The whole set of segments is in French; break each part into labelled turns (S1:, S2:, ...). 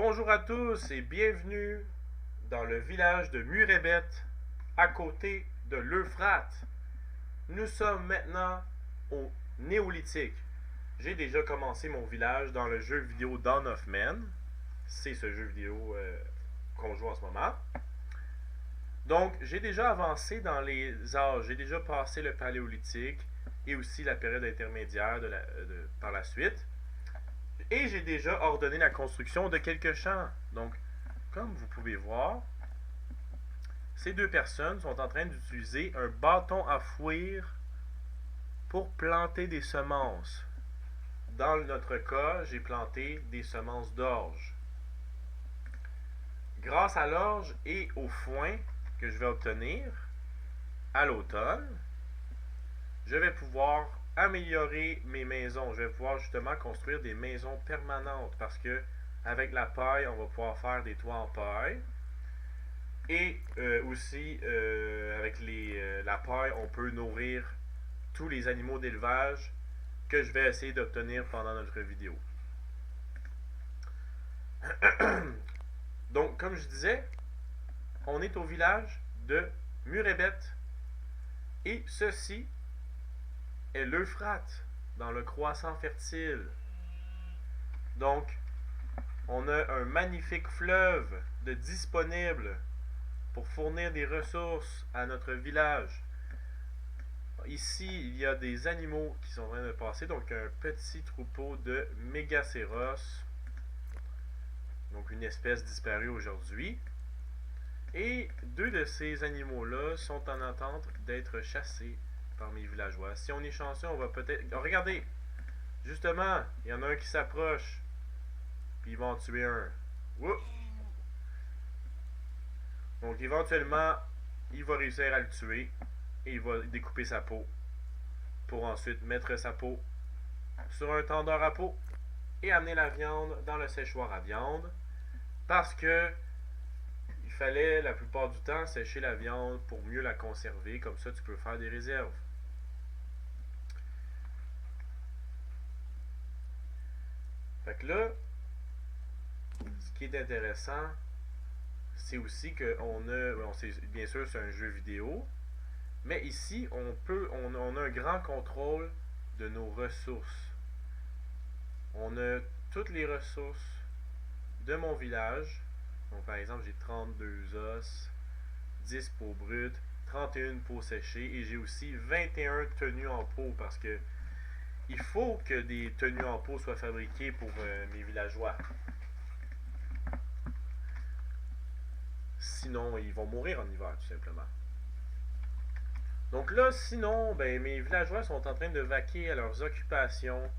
S1: Bonjour à tous et bienvenue dans le village de Murebet, à côté de l'Euphrate. Nous sommes maintenant au Néolithique. J'ai déjà commencé mon village dans le jeu vidéo Dawn of Men. C'est ce jeu vidéo qu'on joue en ce moment. Donc, j'ai déjà avancé dans les âges. J'ai déjà passé le Paléolithique et aussi la période intermédiaire par la suite. Et j'ai déjà ordonné la construction de quelques champs. Donc, comme vous pouvez voir, ces deux personnes sont en train d'utiliser un bâton à fouir pour planter des semences. Dans notre cas, j'ai planté des semences d'orge. Grâce à l'orge et au foin que je vais obtenir à l'automne, je vais pouvoir améliorer mes maisons. Je vais pouvoir justement construire des maisons permanentes parce que avec la paille, on va pouvoir faire des toits en paille. Et aussi, avec la paille, on peut nourrir tous les animaux d'élevage que je vais essayer d'obtenir pendant notre vidéo. Donc, comme je disais, on est au village de Murebet. Et ceci est l'Euphrate, dans le croissant fertile. Donc, on a un magnifique fleuve de disponible pour fournir des ressources à notre village. Ici, il y a des animaux qui sont en train de passer, donc un petit troupeau de mégacéros, donc une espèce disparue aujourd'hui. Et deux de ces animaux-là sont en attente d'être chassés par mes villageois. Si on est chanceux, on va peut-être... Oh, regardez! Justement, il y en a un qui s'approche, puis ils vont en tuer un. Oups! Donc éventuellement, il va réussir à le tuer et il va découper sa peau pour ensuite mettre sa peau sur un tendeur à peau et amener la viande dans le séchoir à viande parce que il fallait la plupart du temps sécher la viande pour mieux la conserver, comme ça tu peux faire des réserves. Fait que là, ce qui est intéressant, c'est aussi que bien sûr c'est un jeu vidéo, mais ici on a un grand contrôle de nos ressources. On a toutes les ressources de mon village. Donc par exemple j'ai 32 os, 10 peaux brutes, 31 peaux séchées et j'ai aussi 21 tenues en peau parce que il faut que des tenues en peau soient fabriquées pour mes villageois. Sinon, ils vont mourir en hiver, tout simplement. Donc là, sinon, mes villageois sont en train de vaquer à leurs occupations.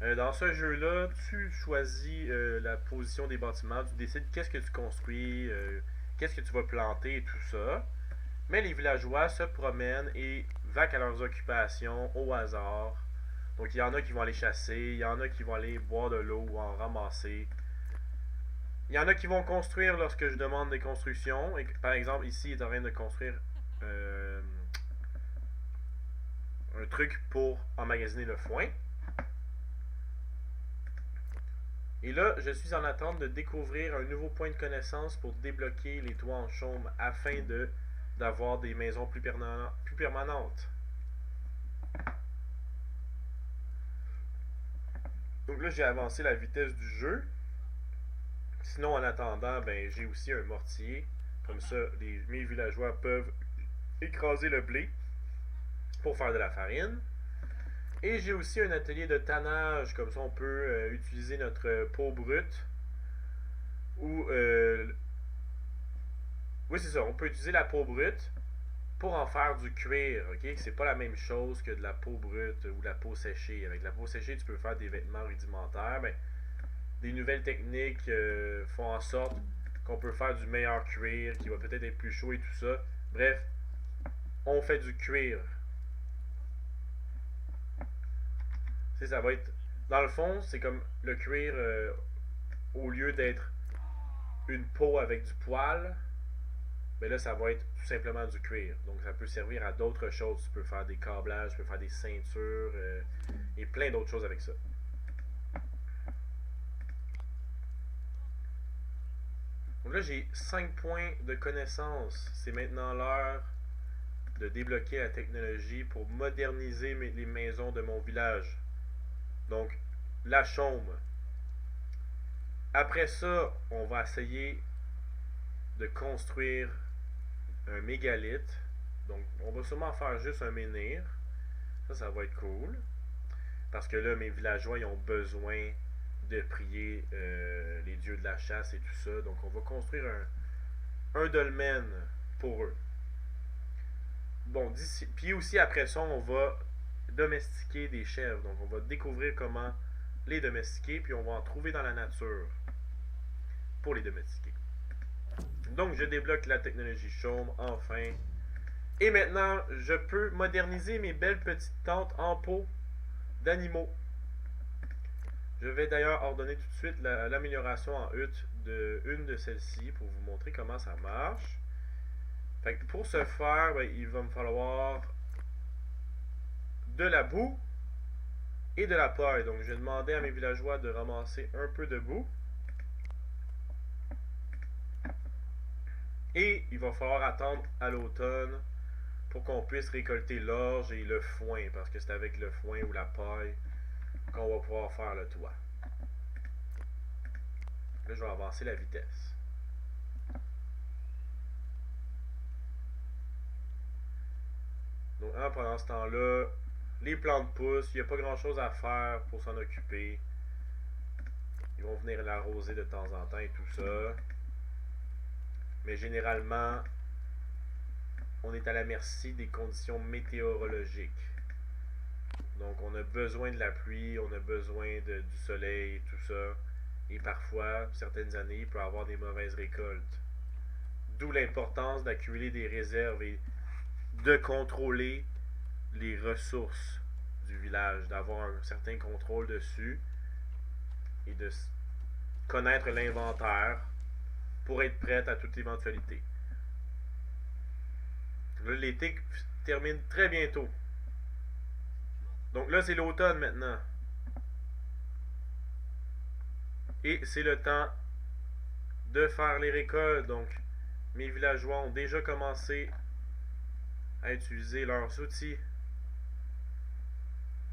S1: Dans ce jeu-là, tu choisis la position des bâtiments, tu décides qu'est-ce que tu construis, qu'est-ce que tu vas planter et tout ça. Mais les villageois se promènent et vaquent à leurs occupations au hasard. Donc il y en a qui vont aller chasser, il y en a qui vont aller boire de l'eau ou en ramasser. Il y en a qui vont construire lorsque je demande des constructions. Et par exemple, ici, il est en train de construire un truc pour emmagasiner le foin. Et là, je suis en attente de découvrir un nouveau point de connaissance pour débloquer les toits en chaume afin d'avoir des maisons plus permanentes. Donc là, j'ai avancé la vitesse du jeu. Sinon, en attendant, j'ai aussi un mortier. Comme ça, mes villageois peuvent écraser le blé pour faire de la farine. Et j'ai aussi un atelier de tannage. Comme ça, on peut utiliser notre peau brute. Ou... oui, c'est ça. On peut utiliser la peau brute pour en faire du cuir. Okay? C'est pas la même chose que de la peau brute ou de la peau séchée. Avec la peau séchée, tu peux faire des vêtements rudimentaires. Des nouvelles techniques font en sorte qu'on peut faire du meilleur cuir, qui va peut-être être plus chaud et tout ça. Bref, on fait du cuir. Ça va être... Dans le fond, c'est comme le cuir, au lieu d'être une peau avec du poil, là, ça va être tout simplement du cuir. Donc, ça peut servir à d'autres choses. Tu peux faire des câblages, tu peux faire des ceintures et plein d'autres choses avec ça. Donc là, j'ai 5 points de connaissance. C'est maintenant l'heure de débloquer la technologie pour moderniser les maisons de mon village. Donc, la chaume. Après ça, on va essayer de construire un mégalithe. Donc, on va sûrement faire juste un menhir. Ça va être cool. Parce que là, mes villageois, ils ont besoin de prier les dieux de la chasse et tout ça. Donc, on va construire un dolmen pour eux. Bon, d'ici, puis aussi après ça, on va domestiquer des chèvres. Donc, on va découvrir comment les domestiquer, puis on va en trouver dans la nature pour les domestiquer. Donc, je débloque la technologie chaume, enfin. Et maintenant, je peux moderniser mes belles petites tentes en peau d'animaux. Je vais d'ailleurs ordonner tout de suite l'amélioration en hutte de une de celles-ci pour vous montrer comment ça marche. Fait que pour ce faire, ben, il va me falloir de la boue et de la paille. Donc, je vais demander à mes villageois de ramasser un peu de boue. Et il va falloir attendre à l'automne pour qu'on puisse récolter l'orge et le foin, parce que c'est avec le foin ou la paille qu'on va pouvoir faire le toit. Là, je vais avancer la vitesse. Donc, pendant ce temps-là, les plantes poussent, il n'y a pas grand-chose à faire pour s'en occuper. Ils vont venir l'arroser de temps en temps et tout ça. Mais généralement, on est à la merci des conditions météorologiques. Donc, on a besoin de la pluie, on a besoin du soleil, tout ça. Et parfois, certaines années, il peut y avoir des mauvaises récoltes. D'où l'importance d'accumuler des réserves et de contrôler les ressources du village, d'avoir un certain contrôle dessus et de connaître l'inventaire pour être prête à toute éventualité. Là, l'été termine très bientôt. Donc là, c'est l'automne maintenant. Et c'est le temps de faire les récoltes. Donc, mes villageois ont déjà commencé à utiliser leurs outils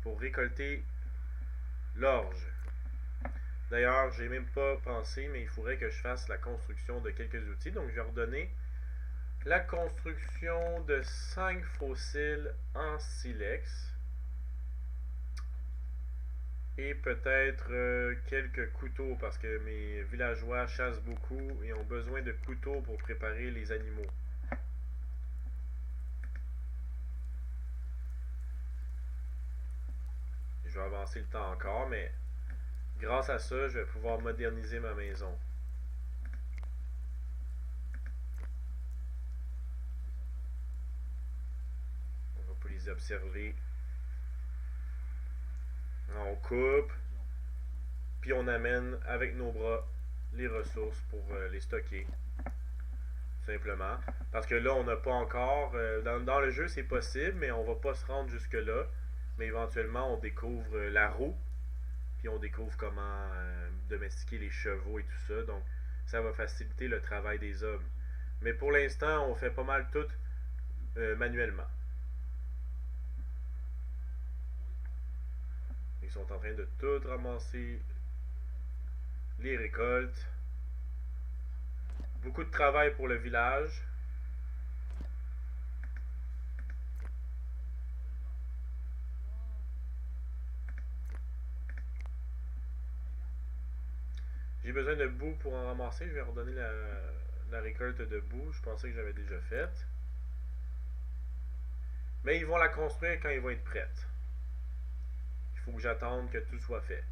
S1: pour récolter l'orge. D'ailleurs, j'ai même pas pensé, mais il faudrait que je fasse la construction de quelques outils. Donc, je vais redonner la construction de 5 fossiles en silex. Et peut-être quelques couteaux, parce que mes villageois chassent beaucoup et ont besoin de couteaux pour préparer les animaux. Je vais avancer le temps encore, mais grâce à ça, je vais pouvoir moderniser ma maison. On va les observer. On coupe, puis on amène avec nos bras les ressources pour les stocker. Simplement. Parce que là, on n'a pas encore... dans le jeu, c'est possible, mais on va pas se rendre jusque-là. Mais éventuellement, on découvre la roue, puis on découvre comment domestiquer les chevaux et tout ça. Donc, ça va faciliter le travail des hommes. Mais pour l'instant, on fait pas mal tout manuellement. Ils sont en train de tout ramasser les récoltes. Beaucoup de travail pour le village. J'ai besoin de boue pour en ramasser. Je vais redonner la récolte de boue. Je pensais que j'avais déjà faite. Mais ils vont la construire quand ils vont être prêtes. Il faut que j'attende que tout soit fait.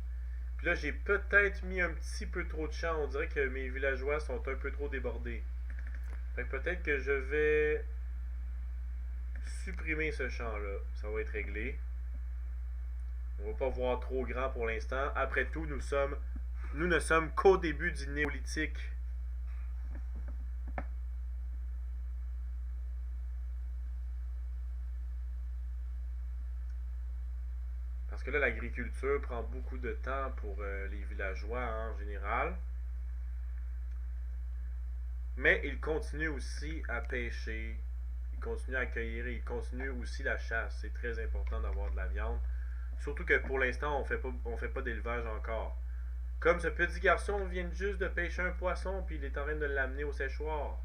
S1: Puis là, j'ai peut-être mis un petit peu trop de champs. On dirait que mes villageois sont un peu trop débordés. Fait que peut-être que je vais supprimer ce champ-là. Ça va être réglé. On va pas voir trop grand pour l'instant. Après tout, nous ne sommes qu'au début du néolithique. Parce que là, l'agriculture prend beaucoup de temps pour les villageois en général. Mais ils continuent aussi à pêcher, ils continuent à accueillir et ils continuent aussi la chasse. C'est très important d'avoir de la viande. Surtout que pour l'instant, on fait pas d'élevage encore. Comme ce petit garçon vient juste de pêcher un poisson puis il est en train de l'amener au séchoir.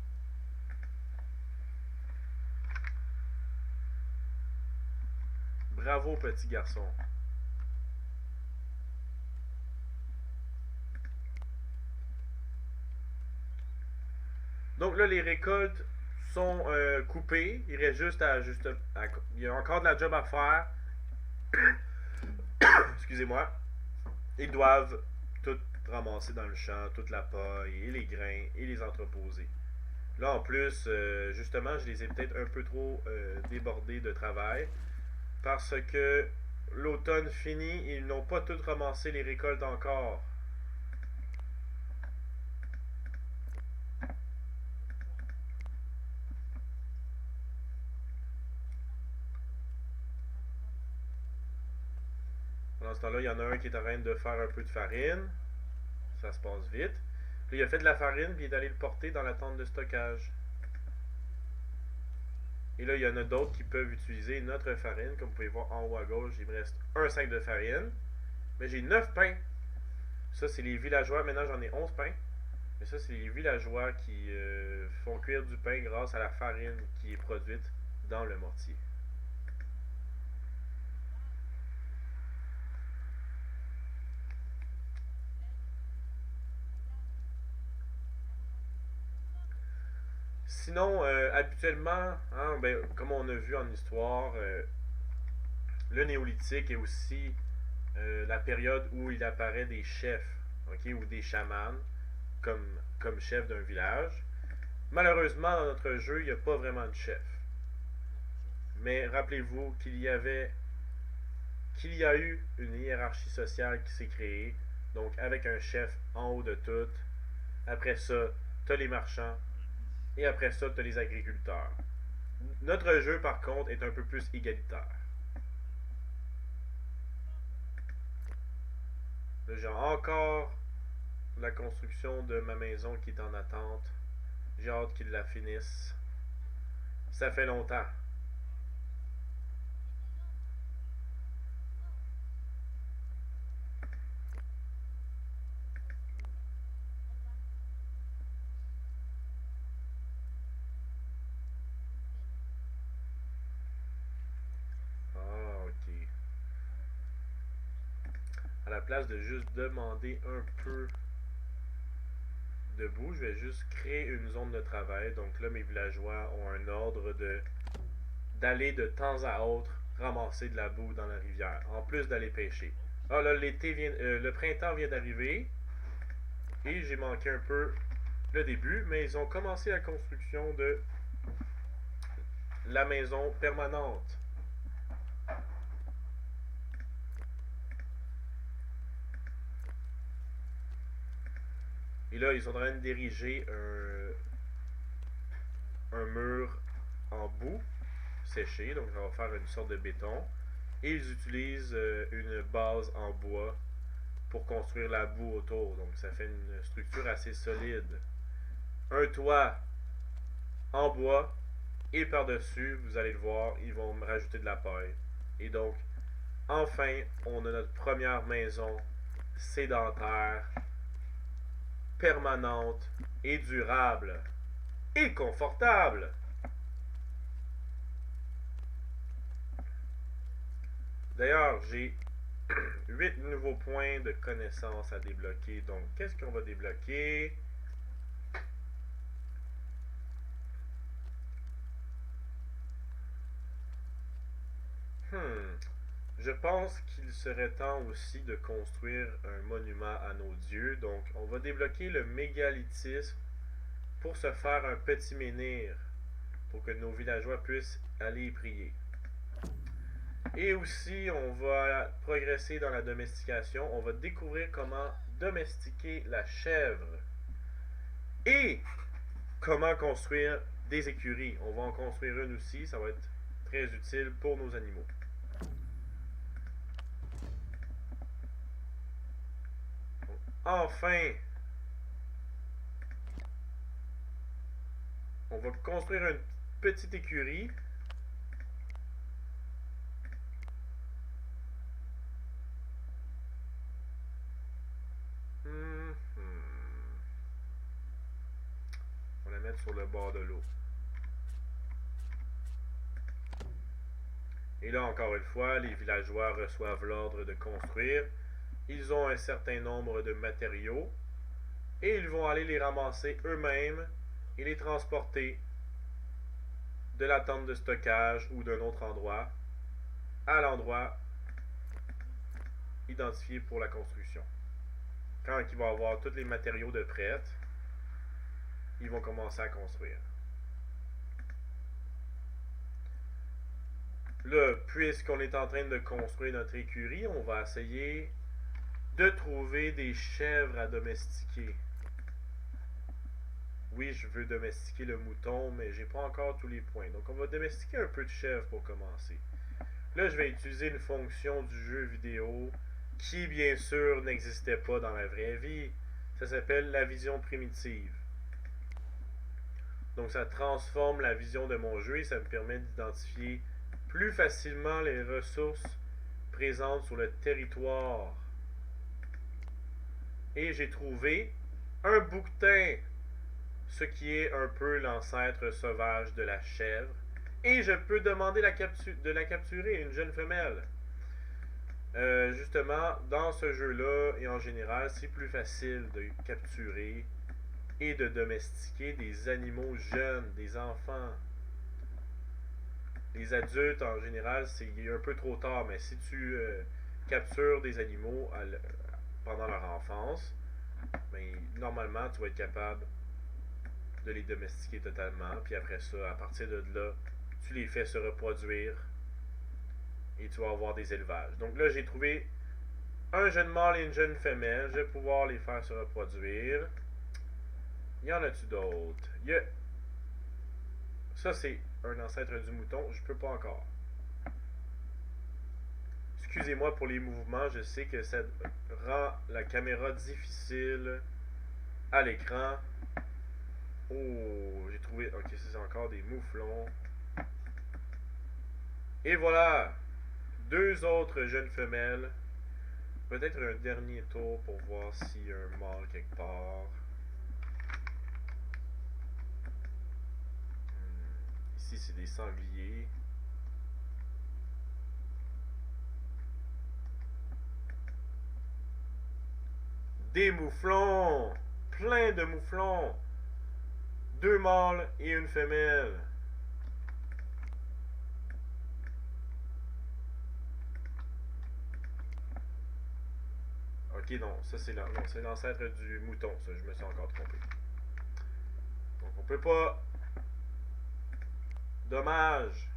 S1: Bravo, petit garçon. Donc là, les récoltes sont coupées. Il reste juste il y a encore de la job à faire. Excusez-moi. Ils doivent tout ramasser dans le champ, toute la paille et les grains et les entreposer. Là, en plus, justement, je les ai peut-être un peu trop débordés de travail parce que l'automne finit et ils n'ont pas toutes ramassé les récoltes encore. Pendant ce temps-là, il y en a un qui est en train de faire un peu de farine. Ça se passe vite. Puis il a fait de la farine puis il est allé le porter dans la tente de stockage. Et là, il y en a d'autres qui peuvent utiliser notre farine. Comme vous pouvez voir en haut à gauche, il me reste un sac de farine. Mais j'ai 9 pains. Ça, c'est les villageois. Maintenant, j'en ai 11 pains. Mais ça, c'est les villageois qui font cuire du pain grâce à la farine qui est produite dans le mortier. Sinon, habituellement, hein, ben, comme on a vu en histoire, le néolithique est aussi la période où il apparaît des chefs, ok, ou des chamans comme, comme chef d'un village. Malheureusement, dans notre jeu, il n'y a pas vraiment de chef. Mais rappelez-vous qu'il y a eu une hiérarchie sociale qui s'est créée, donc avec un chef en haut de tout. Après ça, tu as les marchands, et après ça, tu as les agriculteurs. Notre jeu, par contre, est un peu plus égalitaire. Là, j'ai encore la construction de ma maison qui est en attente. J'ai hâte qu'ils la finissent. Ça fait longtemps. Ah, ok. À la place de juste demander un peu de boue, je vais juste créer une zone de travail. Donc là, mes villageois ont un ordre de d'aller de temps à autre ramasser de la boue dans la rivière, en plus d'aller pêcher. Ah là, le printemps vient d'arriver et j'ai manqué un peu le début, mais ils ont commencé la construction de la maison permanente. Et là, ils sont en train d'ériger un mur en boue séché, donc ça va faire une sorte de béton. Et ils utilisent une base en bois pour construire la boue autour. Donc ça fait une structure assez solide. Un toit en bois et par-dessus, vous allez le voir, ils vont me rajouter de la paille. Et donc, enfin, on a notre première maison sédentaire, permanente et durable. Et confortable. D'ailleurs, j'ai 8 nouveaux points de connaissance à débloquer. Donc, qu'est-ce qu'on va débloquer? Je pense qu'il serait temps aussi de construire un monument à nos dieux. Donc, on va débloquer le mégalithisme pour se faire un petit menhir pour que nos villageois puissent aller y prier. Et aussi, on va progresser dans la domestication. On va découvrir comment domestiquer la chèvre et comment construire des écuries. On va en construire une aussi. Ça va être très utile pour nos animaux. Enfin, On va construire une petite écurie. On va la mettre sur le bord de l'eau. Et là, encore une fois, les villageois reçoivent l'ordre de construire. Ils ont un certain nombre de matériaux et ils vont aller les ramasser eux-mêmes et les transporter de la tente de stockage ou d'un autre endroit à l'endroit identifié pour la construction. Quand ils vont avoir tous les matériaux de prêt, ils vont commencer à construire. Là, puisqu'on est en train de construire notre écurie, on va essayer de trouver des chèvres à domestiquer. Oui, je veux domestiquer le mouton, mais j'ai pas encore tous les points. Donc on va domestiquer un peu de chèvres pour commencer. Là, je vais utiliser une fonction du jeu vidéo qui, bien sûr, n'existait pas dans la vraie vie. Ça s'appelle la vision primitive. Donc ça transforme la vision de mon jeu et ça me permet d'identifier plus facilement les ressources présentes sur le territoire. Et j'ai trouvé un bouquetin, ce qui est un peu l'ancêtre sauvage de la chèvre. Et je peux demander de la capturer, une jeune femelle. Justement, dans ce jeu-là, et en général, c'est plus facile de capturer et de domestiquer des animaux jeunes, des enfants. Les adultes, en général, c'est un peu trop tard, mais si tu captures des animaux pendant leur enfance, ben, normalement, tu vas être capable de les domestiquer totalement, puis après ça, à partir de là, tu les fais se reproduire et tu vas avoir des élevages. Donc là, j'ai trouvé un jeune mâle et une jeune femelle. Je vais pouvoir les faire se reproduire. Y en a-tu d'autres? Ça, c'est un ancêtre du mouton. Je peux pas encore. Excusez-moi pour les mouvements. Je sais que ça rend la caméra difficile à l'écran. Oh, j'ai trouvé... Ok, ça c'est encore des mouflons. Et voilà! 2 autres jeunes femelles. Peut-être un dernier tour pour voir s'il y a un mâle quelque part. Ici, c'est des sangliers. Des mouflons! Plein de mouflons! 2 mâles et une femelle. Ok, non, ça c'est l'ancêtre du mouton, ça, je me suis encore trompé. Donc on peut pas... Dommage.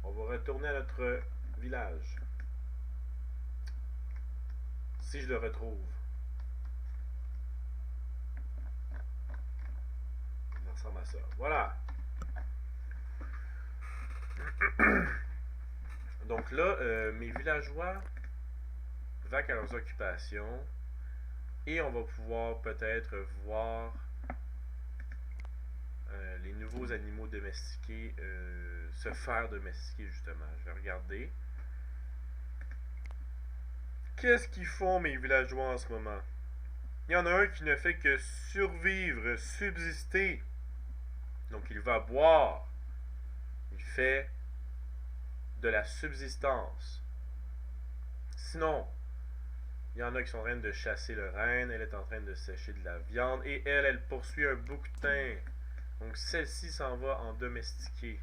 S1: On va retourner à notre village. Si je le retrouve. Ça ressemble à ça. Voilà. Donc là, mes villageois vaquent à leurs occupations et on va pouvoir peut-être voir les nouveaux animaux domestiqués se faire domestiquer justement. Je vais regarder. Qu'est-ce qu'ils font mes villageois en ce moment? Il y en a un qui ne fait que survivre, subsister. Donc il va boire. Il fait de la subsistance. Sinon, il y en a qui sont en train de chasser le renne. Elle est en train de sécher de la viande. Et elle poursuit un bouquetin. Donc celle-ci s'en va en domestiquer.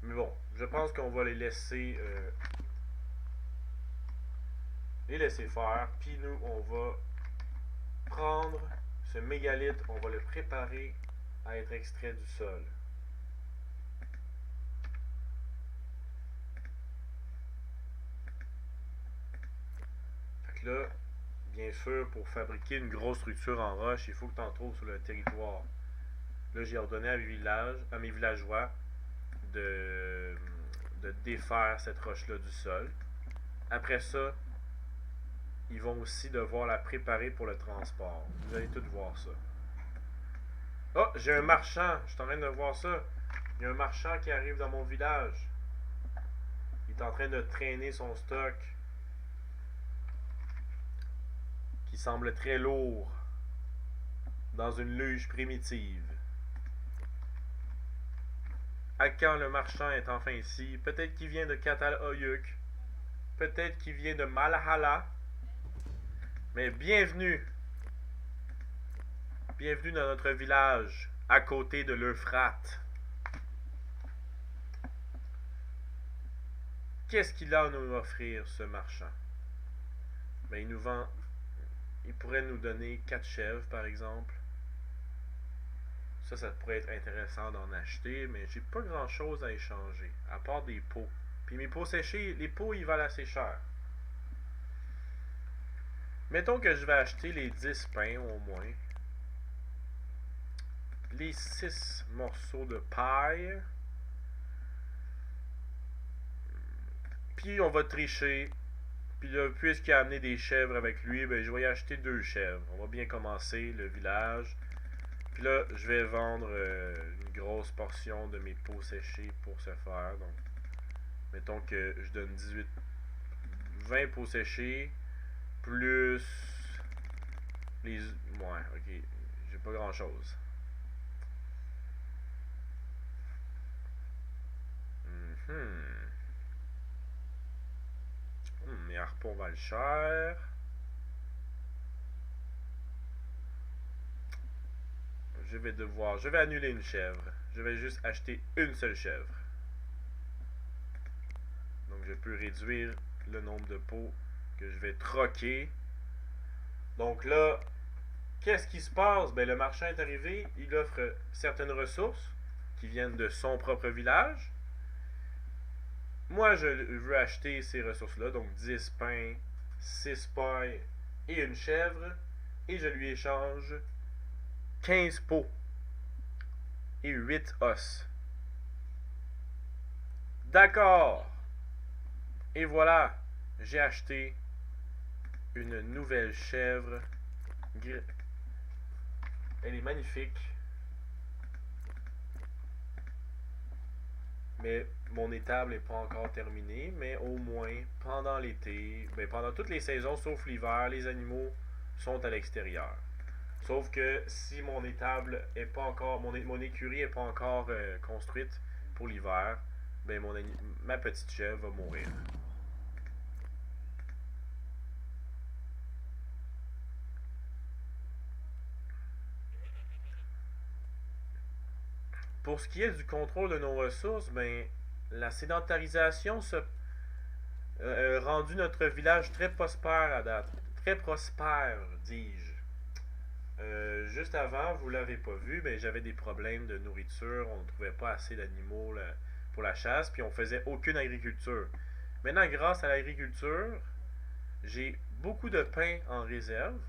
S1: Mais bon, je pense qu'on va les laisser faire. Puis nous, on va prendre ce mégalithe, on va le préparer à être extrait du sol. Fait que là, bien sûr, pour fabriquer une grosse structure en roche, il faut que tu en trouves sur le territoire. Là, j'ai ordonné à mes villageois de défaire cette roche-là du sol. Après ça, ils vont aussi devoir la préparer pour le transport. Vous allez tous voir ça. Oh, j'ai un marchand. Je suis en train de voir ça. Il y a un marchand qui arrive dans mon village. Il est en train de traîner son stock, qui semble très lourd, dans une luge primitive. À quand le marchand est enfin ici? Peut-être qu'il vient de Katal Oyuk. Peut-être qu'il vient de Malahala. Mais bienvenue! Bienvenue dans notre village, à côté de l'Euphrate. Qu'est-ce qu'il a à nous offrir, ce marchand? Ben, il nous vend... Il pourrait nous donner 4 chèvres, par exemple. Ça pourrait être intéressant d'en acheter, mais j'ai pas grand-chose à échanger, à part des pots. Puis mes pots séchés, les pots, ils valent assez cher. Mettons que je vais acheter les 10 pains, au moins. Les 6 morceaux de paille. Puis on va tricher. Puis là, puisqu'il a amené des chèvres avec lui, ben je vais y acheter 2 chèvres. On va bien commencer le village. Puis là, je vais vendre une grosse portion de mes pots séchés pour ce faire. Donc, mettons que je donne 20 pots séchés, plus les... Ouais, ok. J'ai pas grand chose. Mes harpons valent cher. Je vais annuler une chèvre. Je vais juste acheter une seule chèvre. Donc je peux réduire le nombre de pots que je vais troquer. Donc là, qu'est-ce qui se passe? Ben, le marchand est arrivé, il offre certaines ressources qui viennent de son propre village. Moi, je veux acheter ces ressources-là, donc 10 pains, 6 pailles et une chèvre. Et je lui échange 15 pots et 8 os. D'accord. Et voilà, j'ai acheté une nouvelle chèvre. Elle est magnifique. Mais mon étable n'est pas encore terminée. Mais au moins, pendant l'été, ben pendant toutes les saisons, sauf l'hiver, les animaux sont à l'extérieur. Sauf que si mon étable est pas encore, mon écurie est pas encore construite pour l'hiver, ben ma petite chèvre va mourir. Pour ce qui est du contrôle de nos ressources, ben la sédentarisation a rendu notre village très prospère à date. Très prospère, dis-je. Juste avant, vous l'avez pas vu, ben, j'avais des problèmes de nourriture. On ne trouvait pas assez d'animaux pour la chasse, puis on faisait aucune agriculture. Maintenant, grâce à l'agriculture, j'ai beaucoup de pain en réserve,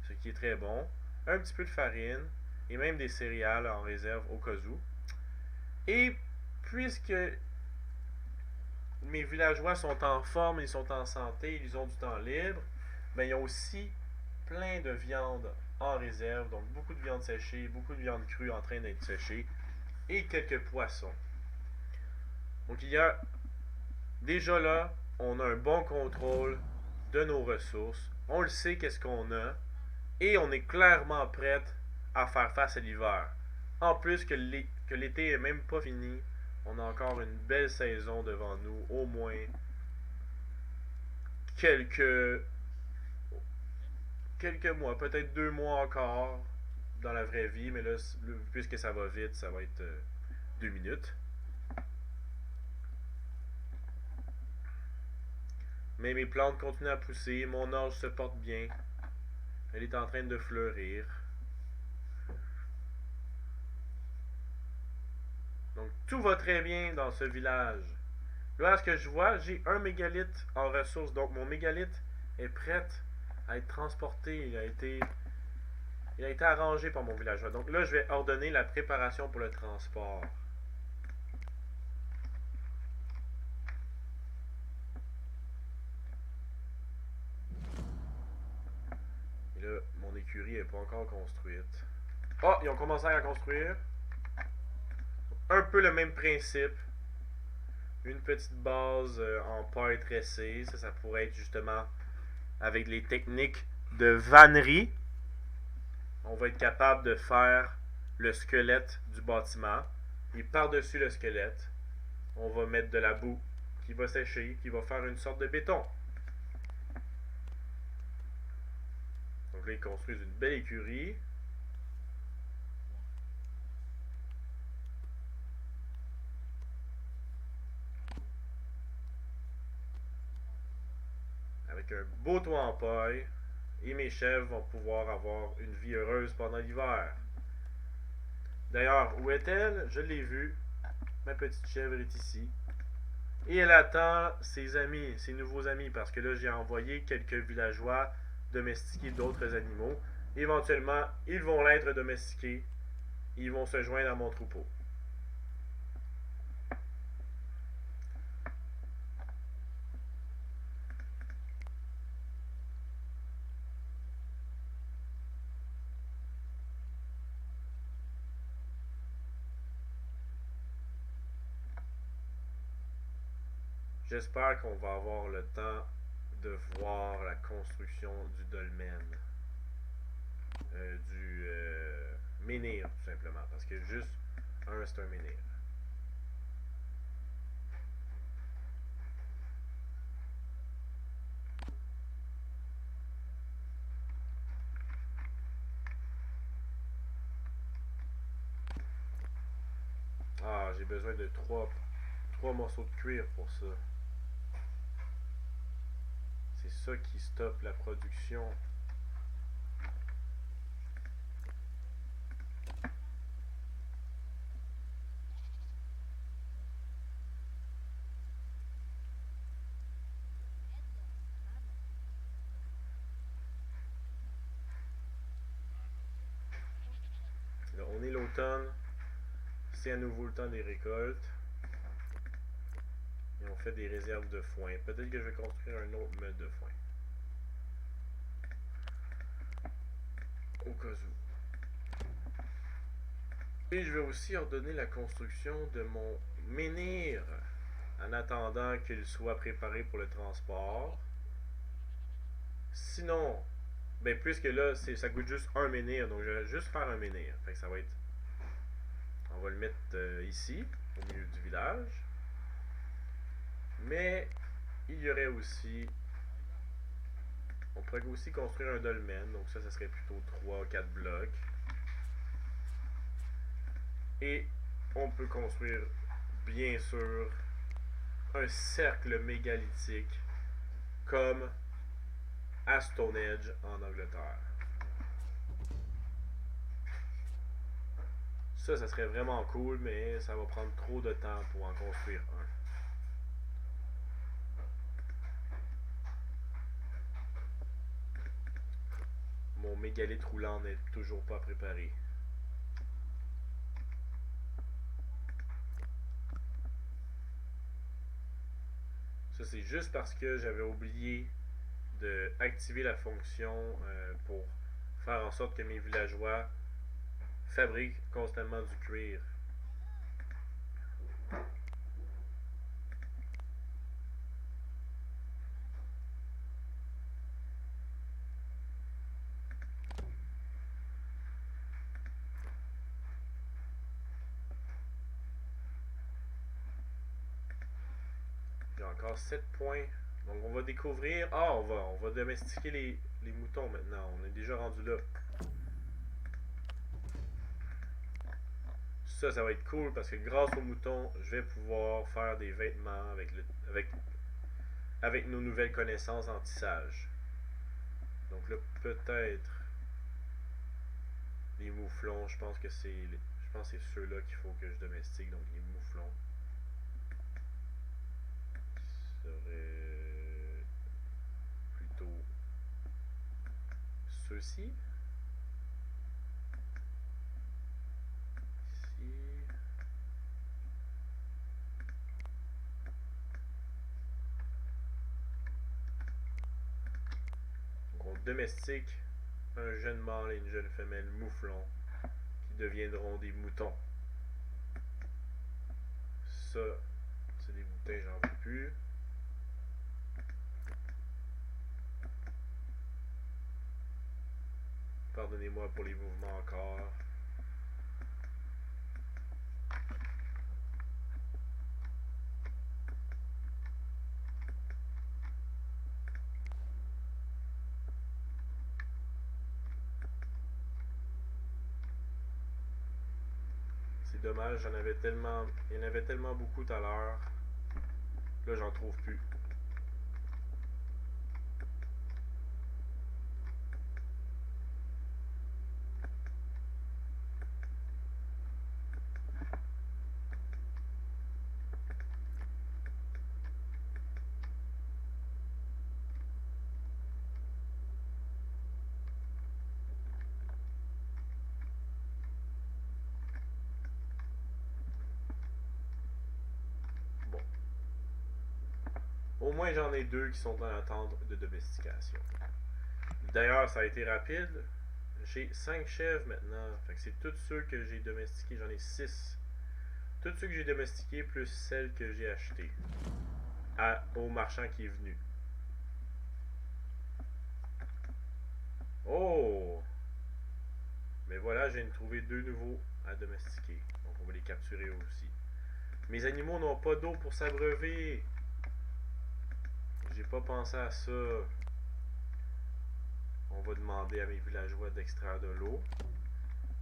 S1: ce qui est très bon, un petit peu de farine et même des céréales en réserve au cas où. Et puisque mes villageois sont en forme, ils sont en santé, ils ont du temps libre, ben, ils ont aussi plein de viande en réserve, donc beaucoup de viande séchée, beaucoup de viande crue en train d'être séchée, et quelques poissons. Donc il y a déjà là, on a un bon contrôle de nos ressources, on le sait qu'est-ce qu'on a, et on est clairement prête à faire face à l'hiver. En plus que l'été est même pas fini, on a encore une belle saison devant nous, au moins quelques mois, peut-être 2 mois encore dans la vraie vie, mais là, puisque ça va vite, ça va être 2 minutes. Mais mes plantes continuent à pousser, mon orge se porte bien, elle est en train de fleurir. Donc tout va très bien dans ce village. Là, ce que je vois, j'ai un mégalithe en ressources, donc mon mégalithe est prête à être transporté. Il a été arrangé par mon villageois. Donc là, je vais ordonner la préparation pour le transport. là, mon écurie n'est pas encore construite. Oh, ils ont commencé à la construire. Un peu le même principe. Une petite base en paille tressée. Ça pourrait être justement avec les techniques de vannerie. On va être capable de faire le squelette du bâtiment. Et par-dessus le squelette, on va mettre de la boue qui va sécher, qui va faire une sorte de béton. Donc là, ils construisent une belle écurie. Avec un beau toit en paille. Et mes chèvres vont pouvoir avoir une vie heureuse pendant l'hiver. D'ailleurs, où est-elle? Je l'ai vue. Ma petite chèvre est ici. Et elle attend ses amis, ses nouveaux amis, parce que là, j'ai envoyé quelques villageois domestiquer d'autres animaux. Éventuellement, ils vont l'être domestiqués. Ils vont se joindre à mon troupeau. J'espère qu'on va avoir le temps de voir la construction du dolmen. Du menhir, tout simplement. Parce que juste c'est un menhir. Ah, j'ai besoin de trois morceaux de cuir pour ça. C'est ça qui stoppe la production. Là, on est l'automne. C'est à nouveau le temps des récoltes. Et on fait des réserves de foin. Peut-être que je vais construire un autre meule de foin. Au cas où. Et je vais aussi ordonner la construction de mon menhir en attendant qu'il soit préparé pour le transport. Sinon, ben puisque là, ça coûte juste un menhir, donc je vais juste faire un menhir. Fait que ça va être. On va le mettre ici, au milieu du village. Mais il y aurait aussi. On pourrait aussi construire un dolmen, donc ça serait plutôt 3-4 blocs. Et on peut construire, bien sûr, un cercle mégalithique comme à Stonehenge en Angleterre. Ça serait vraiment cool, mais ça va prendre trop de temps pour en construire un. Mon mégalithe roulant n'est toujours pas préparé. Ça, c'est juste parce que j'avais oublié d'activer la fonction pour faire en sorte que mes villageois fabriquent constamment du cuir. J'ai encore 7 points. Donc on va découvrir. Ah, on va domestiquer les moutons maintenant. On est déjà rendu là. Ça va être cool parce que grâce aux moutons, je vais pouvoir faire des vêtements avec nos nouvelles connaissances en tissage. Donc là, peut-être les mouflons, je pense que c'est ceux-là qu'il faut que je domestique, donc les mouflons. Serait plutôt ceux-ci. Ici. Donc on domestique un jeune mâle et une jeune femelle mouflon qui deviendront des moutons. Ça, c'est des boutins, j'en veux plus. Pardonnez-moi pour les mouvements encore. C'est dommage, il y en avait tellement beaucoup tout à l'heure. Là, j'en trouve plus. Bon. Au moins, j'en ai deux qui sont en attente de domestication. D'ailleurs, ça a été rapide. J'ai 5 chèvres maintenant. Fait que c'est tous ceux que j'ai domestiqués. J'en ai 6. Tous ceux que j'ai domestiqués plus celles que j'ai achetées. Au marchand qui est venu. Oh! Mais voilà, je viens de trouver 2 nouveaux à domestiquer. Donc on va les capturer aussi. Mes animaux n'ont pas d'eau pour s'abreuver. J'ai pas pensé à ça. On va demander à mes villageois d'extraire de l'eau.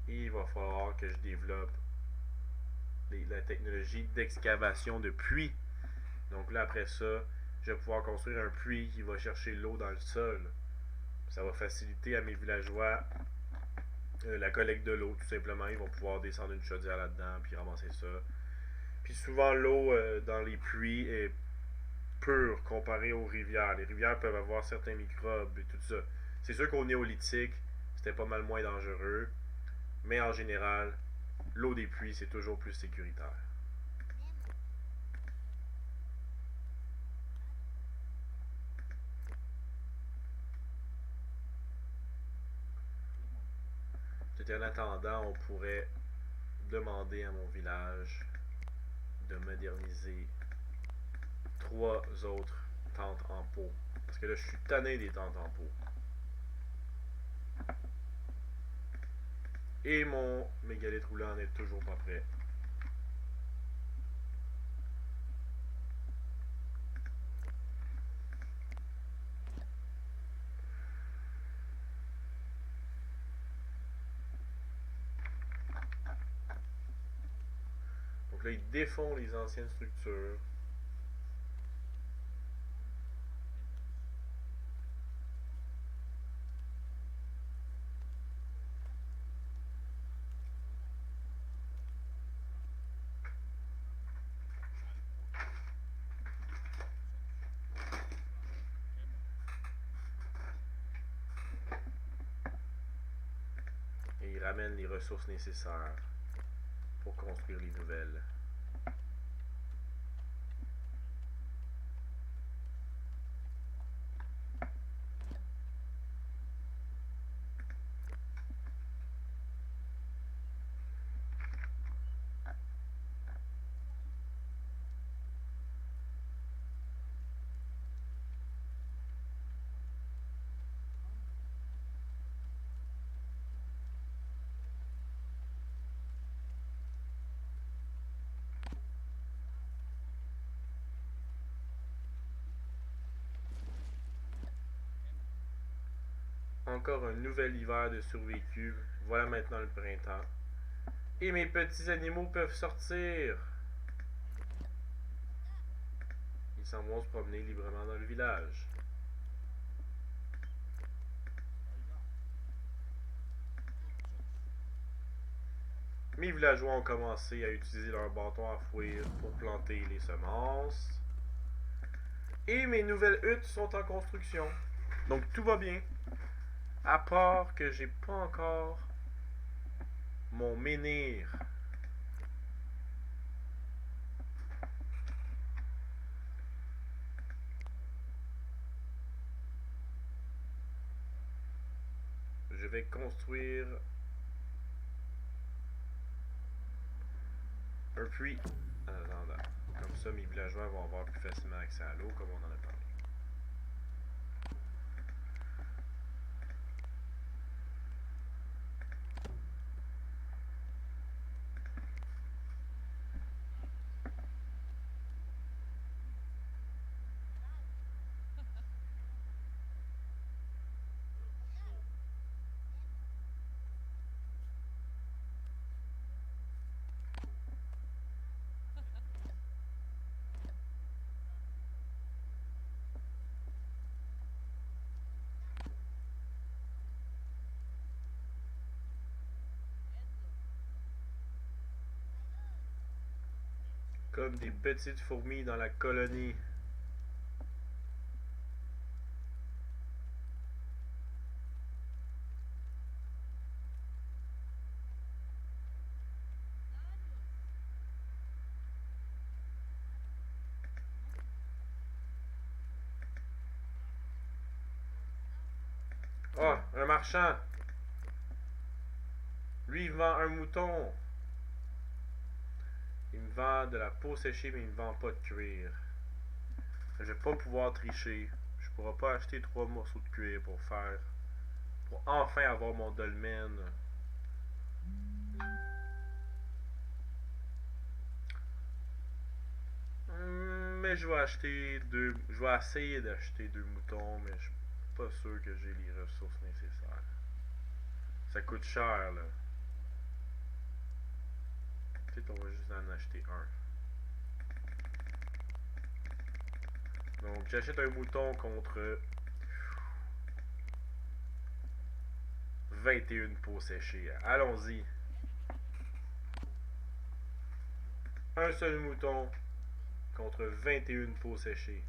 S1: Et il va falloir que je développe la technologie d'excavation de puits. Donc là, après ça, je vais pouvoir construire un puits qui va chercher l'eau dans le sol. Ça va faciliter à mes villageois la collecte de l'eau, tout simplement. Ils vont pouvoir descendre une chaudière là-dedans, puis ramasser ça. Puis souvent, l'eau dans les puits est pure comparée aux rivières. Les rivières peuvent avoir certains microbes et tout ça. C'est sûr qu'au néolithique, c'était pas mal moins dangereux. Mais en général, l'eau des puits, c'est toujours plus sécuritaire. En attendant, on pourrait demander à mon village de moderniser 3 autres tentes en peau. Parce que là, je suis tanné des tentes en peau. Et mon mégalithe roulant n'est toujours pas prêt. Donc là, il défont les anciennes structures. Et il ramène les ressources nécessaires pour construire les nouvelles. Encore un nouvel hiver de survécu. Voilà maintenant le printemps. Et mes petits animaux peuvent sortir. Ils s'en vont se promener librement dans le village. Mes villageois ont commencé à utiliser leur bâton à fouir pour planter les semences. Et mes nouvelles huttes sont en construction. Donc tout va bien. À part que j'ai pas encore mon menhir. je vais construire un puits en attendant. Comme ça, mes villageois vont avoir plus facilement accès à l'eau, comme on en a parlé. Comme des petites fourmis dans la colonie. Oh, un marchand! Lui, il vend un mouton. Il me vend de la peau séchée, mais il me vend pas de cuir. Je vais pas pouvoir tricher. Je pourrai pas acheter 3 morceaux de cuir pour faire. Pour enfin avoir mon dolmen. Mais je vais acheter deux. Je vais essayer d'acheter 2 moutons, mais je suis pas sûr que j'ai les ressources nécessaires. Ça coûte cher, là. Peut-être on va juste en acheter un. Donc j'achète un mouton contre 21 peaux séchées. Allons-y. Un seul mouton contre 21 peaux séchées.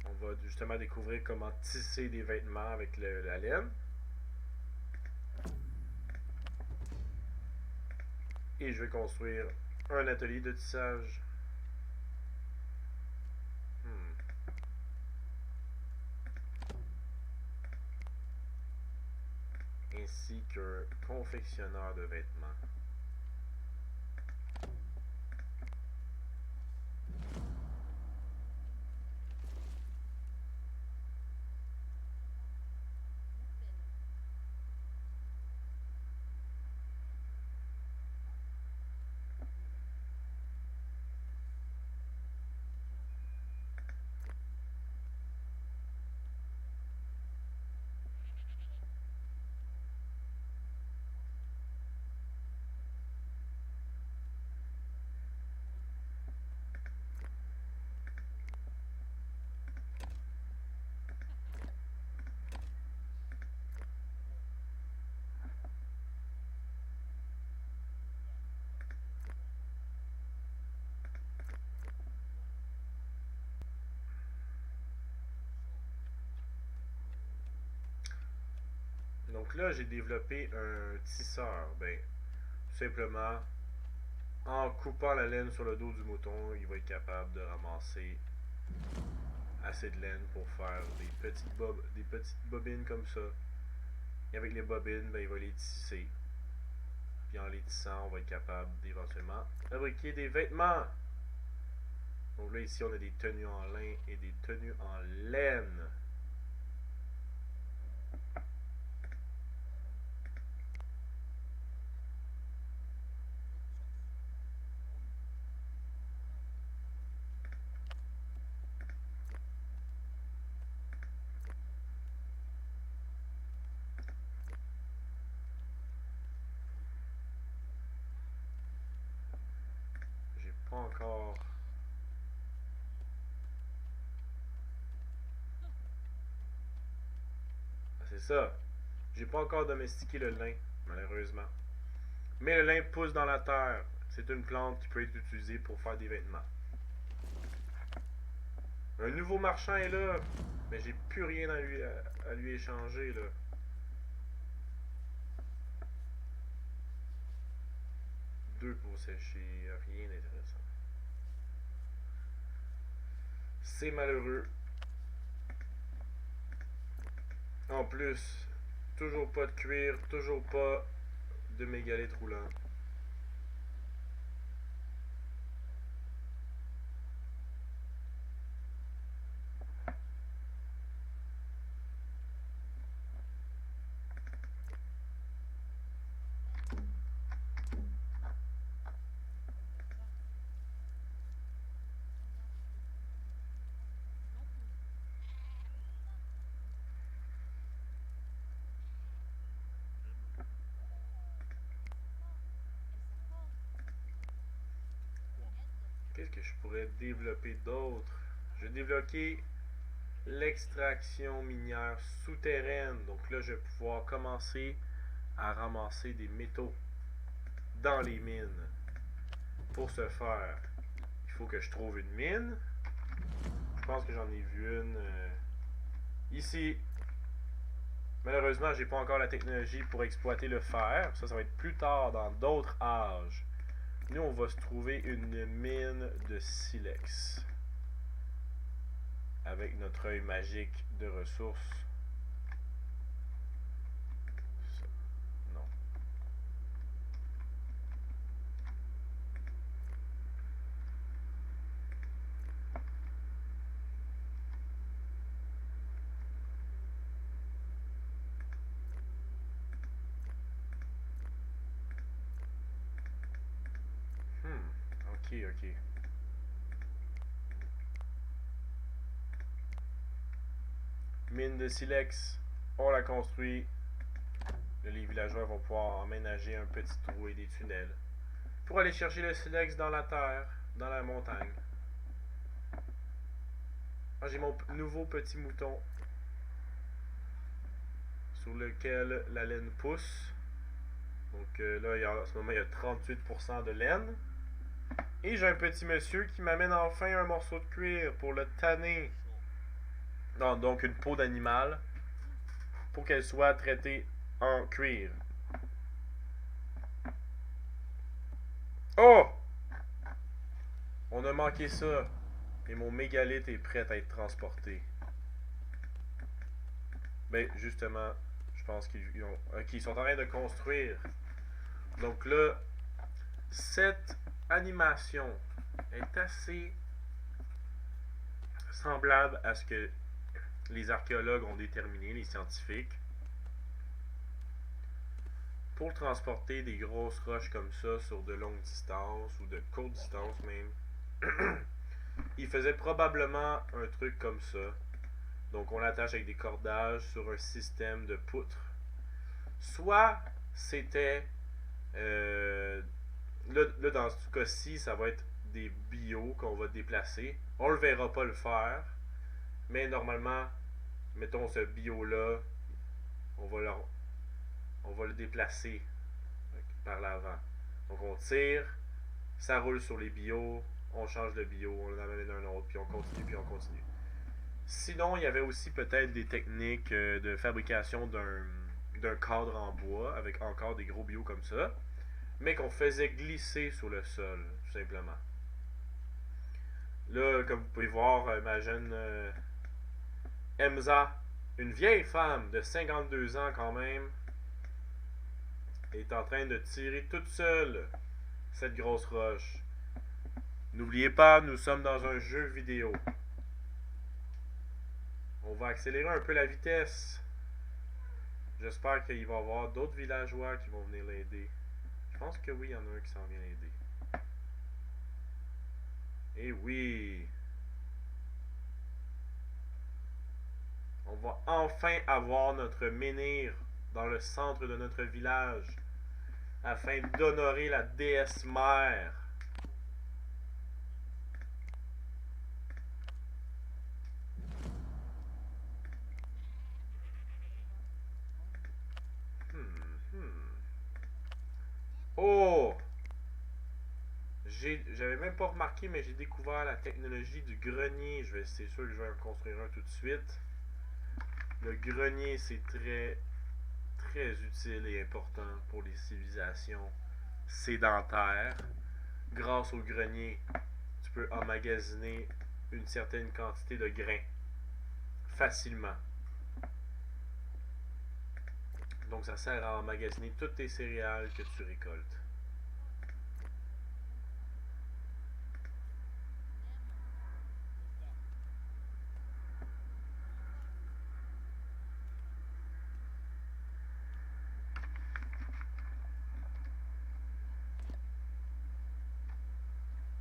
S1: On va justement découvrir comment tisser des vêtements avec la laine. Et je vais construire un atelier de tissage. Ainsi qu'un confectionneur de vêtements. Donc là, j'ai développé un tisseur. Ben, tout simplement, en coupant la laine sur le dos du mouton, il va être capable de ramasser assez de laine pour faire des petites bobines comme ça. Et avec les bobines, ben, il va les tisser. Puis en les tissant, on va être capable d'éventuellement fabriquer des vêtements. Donc là, ici, on a des tenues en lin et des tenues en laine. J'ai pas encore... Ah, c'est ça. J'ai pas encore domestiqué le lin, malheureusement. Mais le lin pousse dans la terre. C'est une plante qui peut être utilisée pour faire des vêtements. Un nouveau marchand est là. Mais j'ai plus rien à lui échanger, là. Deux pour sécher, rien d'intéressant. C'est malheureux. En plus, toujours pas de cuir, toujours pas de mégalithes roulants. Qu'est-ce que je pourrais développer d'autre? Je vais développer l'extraction minière souterraine. Donc là, je vais pouvoir commencer à ramasser des métaux dans les mines. Pour ce faire, il faut que je trouve une mine. Je pense que j'en ai vu une ici. Malheureusement, j'ai pas encore la technologie pour exploiter le fer. Ça va être plus tard dans d'autres âges. Nous, on va se trouver une mine de silex. Avec notre œil magique de ressources. Ça, non. Ok. Mine de silex. On la construit. Les villageois vont pouvoir emménager un petit trou et des tunnels pour aller chercher le silex dans la terre, dans la montagne. Ah, j'ai mon nouveau petit mouton sur lequel la laine pousse. Donc là, en ce moment, il y a 38% de laine. Et j'ai un petit monsieur qui m'amène enfin un morceau de cuir pour le tanner. Non, donc une peau d'animal pour qu'elle soit traitée en cuir. Oh! On a manqué ça. Et mon mégalithe est prêt à être transporté. Ben, justement, je pense qu'ils sont en train de construire. Donc là, cette animation est assez semblable à ce que les archéologues ont déterminé, les scientifiques. Pour transporter des grosses roches comme ça sur de longues distances ou de courtes distances même, ils faisaient probablement un truc comme ça. Donc on l'attache avec des cordages sur un système de poutres. Soit c'était... là, dans ce cas-ci, ça va être des bio qu'on va déplacer. On le verra pas le faire. Mais normalement, mettons ce bio-là, on va le déplacer par l'avant. Donc on tire, ça roule sur les bio, on change de bio, on l'amène un autre, puis on continue. Sinon, il y avait aussi peut-être des techniques de fabrication d'un cadre en bois avec encore des gros bio comme ça, mais qu'on faisait glisser sur le sol, tout simplement. Là, comme vous pouvez voir, ma jeune Emza, une vieille femme de 52 ans quand même, est en train de tirer toute seule cette grosse roche. N'oubliez pas, nous sommes dans un jeu vidéo. On va accélérer un peu la vitesse. J'espère qu'il va y avoir d'autres villageois qui vont venir l'aider. Je pense que oui, il y en a un qui s'en vient l'aider. Et oui! On va enfin avoir notre menhir dans le centre de notre village afin d'honorer la déesse mère. Oh! J'avais même pas remarqué, mais j'ai découvert la technologie du grenier. C'est sûr que je vais en construire un tout de suite. Le grenier, c'est très utile et important pour les civilisations sédentaires. Grâce au grenier, tu peux emmagasiner une certaine quantité de grains facilement. Donc ça sert à emmagasiner toutes tes céréales que tu récoltes.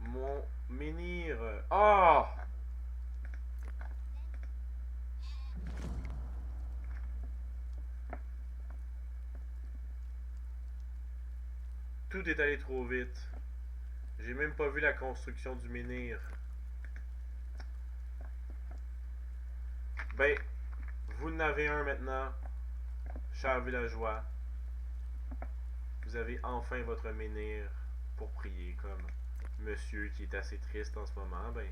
S1: Mon menhir... Ah! Oh! Tout est allé trop vite. J'ai même pas vu la construction du menhir. Ben, vous en avez un maintenant, chers villageois. Vous avez enfin votre menhir pour prier, comme monsieur qui est assez triste en ce moment. Ben,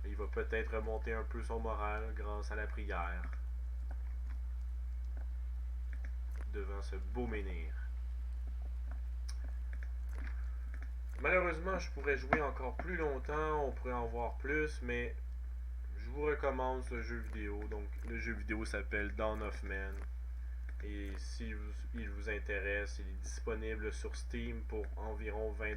S1: il va peut-être remonter un peu son moral grâce à la prière devant ce beau menhir. Malheureusement, je pourrais jouer encore plus longtemps, on pourrait en voir plus, mais je vous recommande ce jeu vidéo. Donc, le jeu vidéo s'appelle Dawn of Man. Et si il vous intéresse, il est disponible sur Steam pour environ 20$.